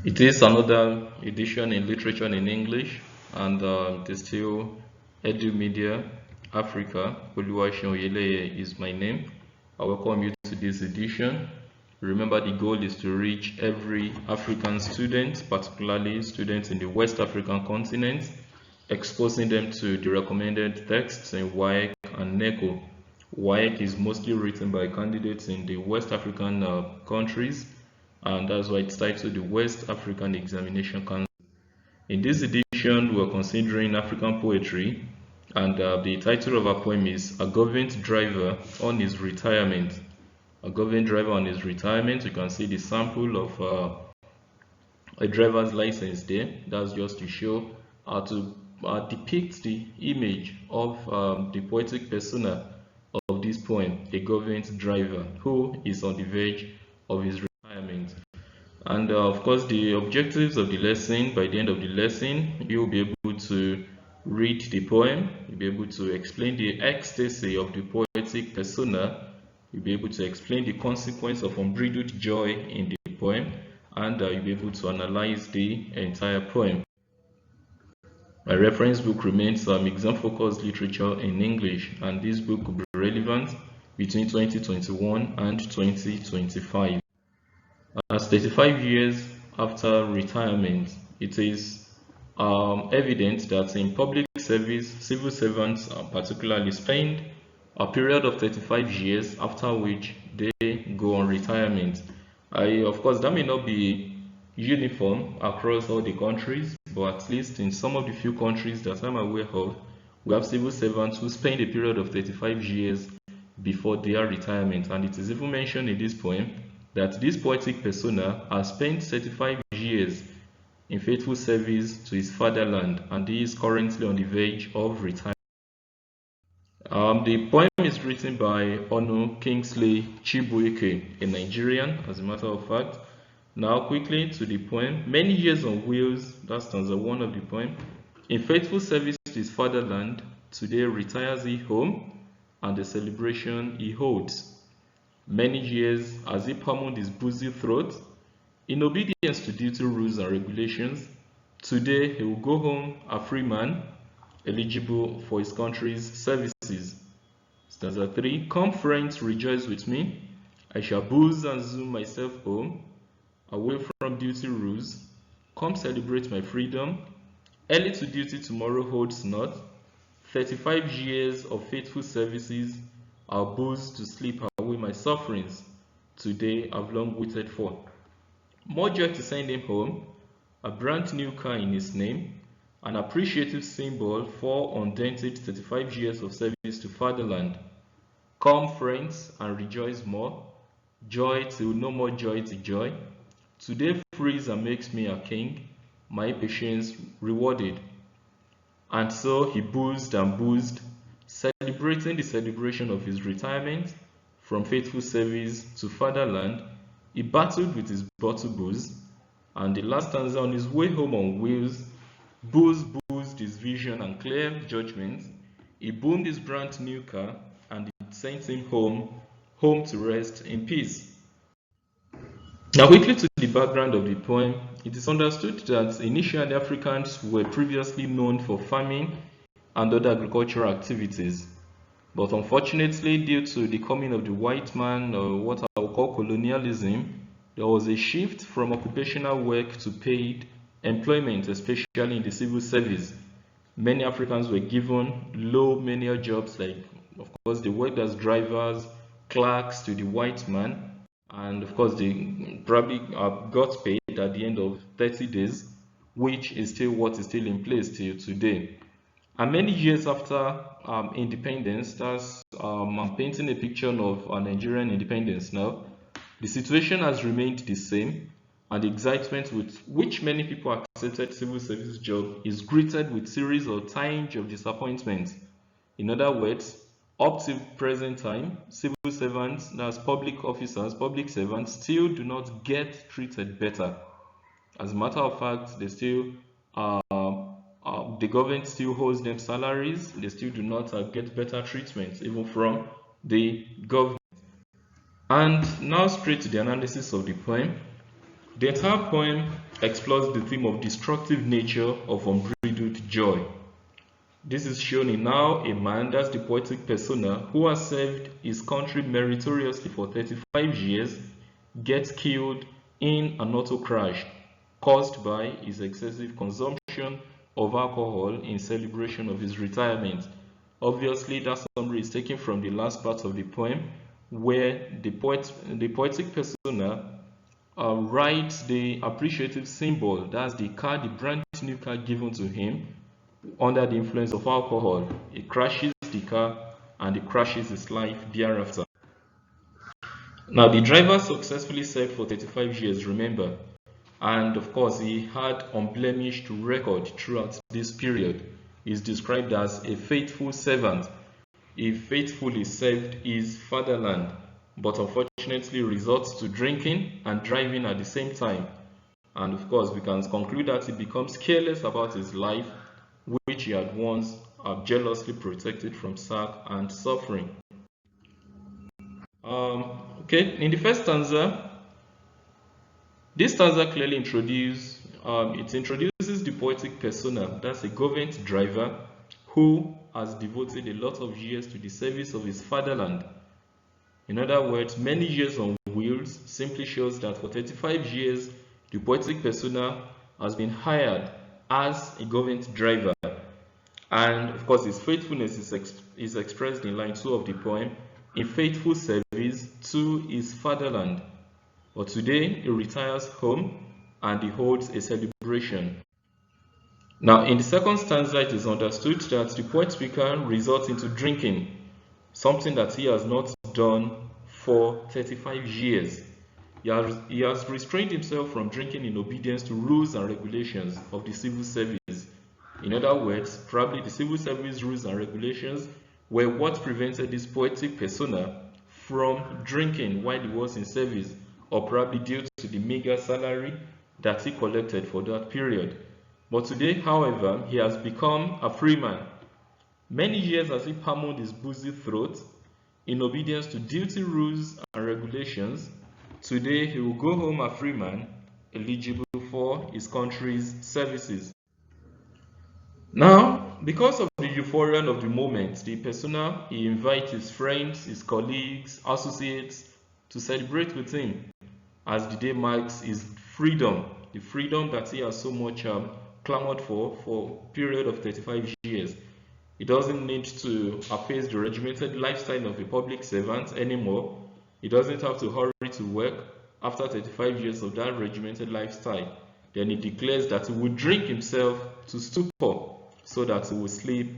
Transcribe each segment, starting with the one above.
It is another edition in literature and in English, and it is still Edu Media Africa. Oluwaseun Oyeleye is my name. I welcome you to this edition. Remember, the goal is to reach every African student, particularly students in the West African continent, exposing them to the recommended texts in WAEC and NECO. WAEC is mostly written by candidates in the West African countries, and that's why it's titled the West African Examination Council. In this edition, we're considering African poetry, and the title of our poem is A Government Driver on His Retirement. A government driver on his retirement. You can see the sample of a driver's license there. That's just to show how to depict the image of the poetic persona of this poem, a government driver who is on the verge of his retirement. And of course, the objectives of the lesson, by the end of the lesson, you'll be able to read the poem, you'll be able to explain the ecstasy of the poetic persona, you'll be able to explain the consequence of unbridled joy in the poem, and you'll be able to analyze the entire poem. My reference book remains exam-focused literature in English, and this book will be relevant between 2021 and 2025. As 35 years after retirement, it is evident that in public service, civil servants particularly spend a period of 35 years after which they go on retirement. Of course, that may not be uniform across all the countries, but at least in some of the few countries that I'm aware of, we have civil servants who spend a period of 35 years before their retirement. And it is even mentioned in this poem that this poetic persona has spent 35 years in faithful service to his fatherland, and he is currently on the verge of retirement. The poem is written by Onu Kingsley Chibuike, a Nigerian, as a matter of fact. Now quickly to the poem. Many years on wheels, that's stanza 1 of the poem. In faithful service to his fatherland, today retires he home, and the celebration he holds. Many years as he pummeled his busy throat, in obedience to duty rules and regulations, today he will go home a free man, eligible for his country's services. Stanza 3, come friends, rejoice with me, I shall booze and zoom myself home, away from duty rules, come celebrate my freedom, early to duty tomorrow holds not, 35 years of faithful services, I'll booze to sleep away my sufferings, today I've long waited for. More joy to send him home, a brand new car in his name, an appreciative symbol for undented 35 years of service to fatherland. Come friends and rejoice more, joy till no more joy to joy. Today frees and makes me a king, my patience rewarded. And so he boozed and boozed, celebrating the celebration of his retirement from faithful service to fatherland. He battled with his bottle booze, and the last stanza, on his way home on wheels, boozed his vision and clear judgment. He boomed his brand new car, and it sent him home to rest in peace. Now quickly to the background of the poem. It is understood that initially Africans were previously known for farming and other agricultural activities. But unfortunately, due to the coming of the white man, or what I would call colonialism, there was a shift from occupational work to paid employment, especially in the civil service. Many Africans were given low menial jobs, like, of course, they worked as drivers, clerks to the white man, and of course, they probably got paid at the end of 30 days, which is still what is still in place till today. And many years after independence, that's I'm painting a picture of Nigerian independence now. The situation has remained the same, and the excitement with which many people accepted civil service job is greeted with series or tinge of disappointment. In other words, up to present time, civil servants, that's public officers, public servants, still do not get treated better. As a matter of fact, they still the government still holds them salaries. They still do not get better treatment even from the government. And now straight to the analysis of the poem. The entire poem explores the theme of destructive nature of unbridled joy. This is shown in how a man, that's the poetic persona, who has served his country meritoriously for 35 years, gets killed in an auto crash caused by his excessive consumption of alcohol in celebration of his retirement. Obviously, that summary is taken from the last part of the poem, where the poetic persona writes the appreciative symbol, that's the car, the brand new car given to him under the influence of alcohol. It crashes the car and it crashes his life thereafter. Now, the driver successfully served for 35 years, remember, and of course he had unblemished record throughout this period. He's described as a faithful servant. He faithfully served his fatherland, but unfortunately resorts to drinking and driving at the same time. And of course we can conclude that he becomes careless about his life, which he had once jealously protected from sack and suffering. Okay, in the first stanza, this stanza clearly introduces the poetic persona, that's a government driver who has devoted a lot of years to the service of his fatherland. In other words, many years on wheels simply shows that for 35 years, the poetic persona has been hired as a government driver. And of course, his faithfulness is expressed in line 2 of the poem, in faithful service to his fatherland. But today, he retires home and he holds a celebration. Now, in the second stanza, it is understood that the poet speaker resorts into drinking, something that he has not done for 35 years. He has restrained himself from drinking in obedience to rules and regulations of the civil service. In other words, probably the civil service rules and regulations were what prevented this poetic persona from drinking while he was in service, or probably due to the meager salary that he collected for that period. But today, however, he has become a free man. Many years as he pummeled his boozy throat in obedience to duty rules and regulations, today he will go home a free man, eligible for his country's services. Now, because of the euphoria of the moment, the persona, he invites his friends, his colleagues, associates to celebrate with him as the day marks his freedom, the freedom that he has so much clamored for a period of 35 years. He doesn't need to face the regimented lifestyle of a public servant anymore. He doesn't have to hurry to work after 35 years of that regimented lifestyle. Then he declares that he will drink himself to stupor so that he will sleep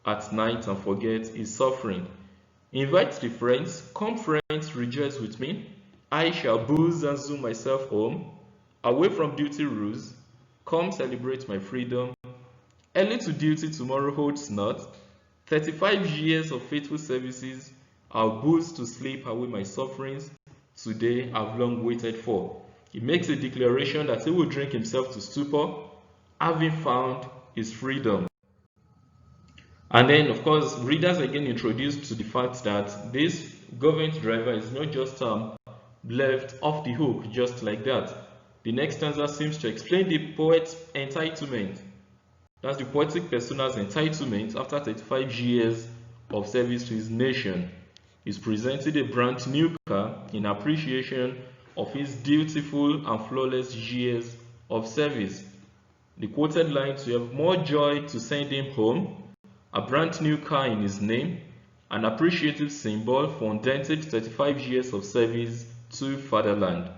at night and forget his suffering. He invites the friends, "Come friends, rejoice with me. I shall booze and zoom myself home, away from duty rules. Come celebrate my freedom. Early to duty tomorrow holds not. 35 years of faithful services, I'll booze to sleep away my sufferings. Today I've long waited for." He makes a declaration that he will drink himself to stupor, having found his freedom. And then, of course, readers again introduced to the fact that this government driver is not just left off the hook just like that. The next stanza seems to explain the poet's entitlement. That's the poetic persona's entitlement after 35 years of service to his nation. He's presented a brand new car in appreciation of his dutiful and flawless years of service. The quoted lines: "We have more joy to send him home, a brand new car in his name, an appreciative symbol for undented 35 years of service to fatherland."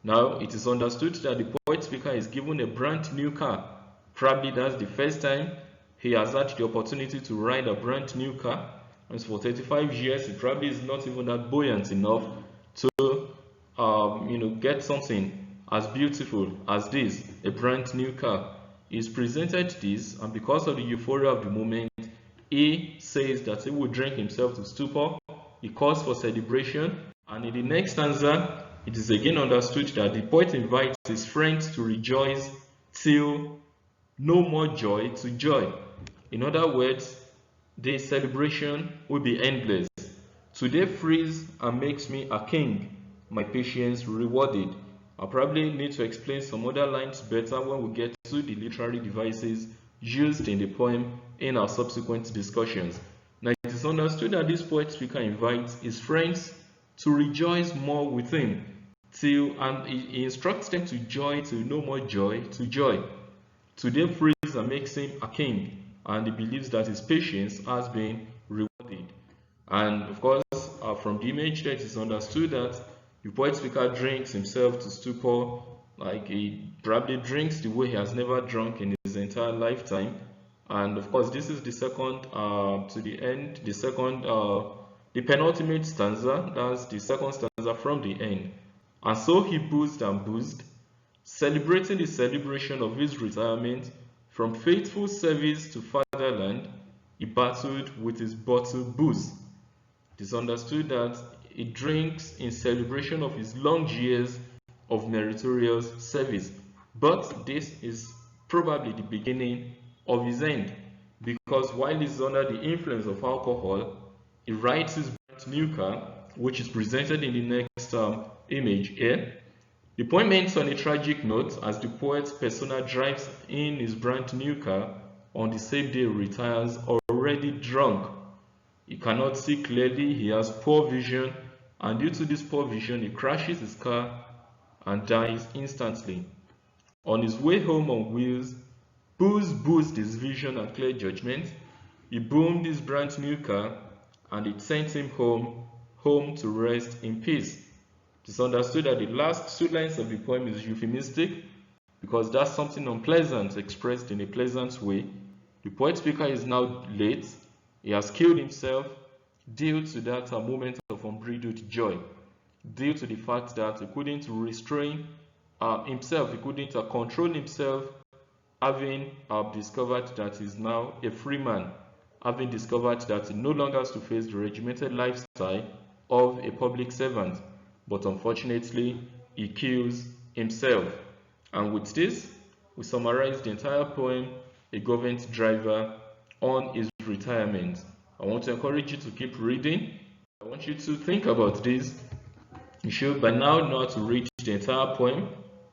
Now, it is understood that the poet speaker is given a brand new car. Probably that's the first time he has had the opportunity to ride a brand new car. And for 35 years, it probably is not even that buoyant enough to get something as beautiful as this, a brand new car. He's presented this, and because of the euphoria of the moment, he says that he will drink himself to stupor. He calls for celebration, and in the next stanza, it is again understood that the poet invites his friends to rejoice till no more joy to joy. In other words, the celebration will be endless. "Today frees and makes me a king, my patience rewarded. I'll probably need to explain some other lines better when we get to the literary devices used in the poem in our subsequent discussions. Now, it is understood that this poet speaker invites his friends to rejoice more with him, and he instructs them to joy, to no more joy, to joy. To them praise and makes him a king, and he believes that his patience has been rewarded. And of course, from the image that it is understood that the poet speaker drinks himself to stupor, like he probably drinks the way he has never drunk in his entire lifetime. And of course, this is the second to the end, the penultimate stanza. That's the second stanza from the end. And so he boozed and boozed, celebrating the celebration of his retirement from faithful service to fatherland. He battled with his bottled booze. It is understood that he drinks in celebration of his long years of meritorious service. But this is probably the beginning of his end, because while he's under the influence of alcohol, he rides his brand new car, which is presented in the next image here. The poem ends on a tragic note as the poet's persona drives in his brand new car on the same day he retires, already drunk. He cannot see clearly, he has poor vision, and due to this poor vision, he crashes his car and dies instantly. On his way home on wheels, Booze boosted his vision and clear judgment. He boomed his brand new car, and it sent him home to rest in peace. It is understood that the last two lines of the poem is euphemistic, because that's something unpleasant expressed in a pleasant way. The poet speaker is now late. He has killed himself due to that moment of unbridled joy, due to the fact that he couldn't restrain himself, he couldn't control himself, having discovered that he's now a free man, having discovered that he no longer has to face the regimented lifestyle of a public servant. But unfortunately, he kills himself. And with this, we summarize the entire poem, A Government Driver, on his retirement. I want to encourage you to keep reading. I want you to think about this. You should by now know how to read the entire poem,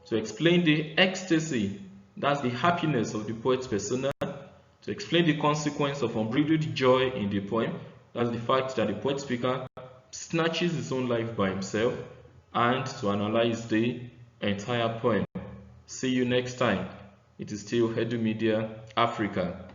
to explain the ecstasy, that's the happiness of the poet's persona, to explain the consequence of unbridled joy in the poem, that's the fact that the poet speaker snatches his own life by himself, and to analyze the entire poem. See you next time. It is still Edu Media Africa.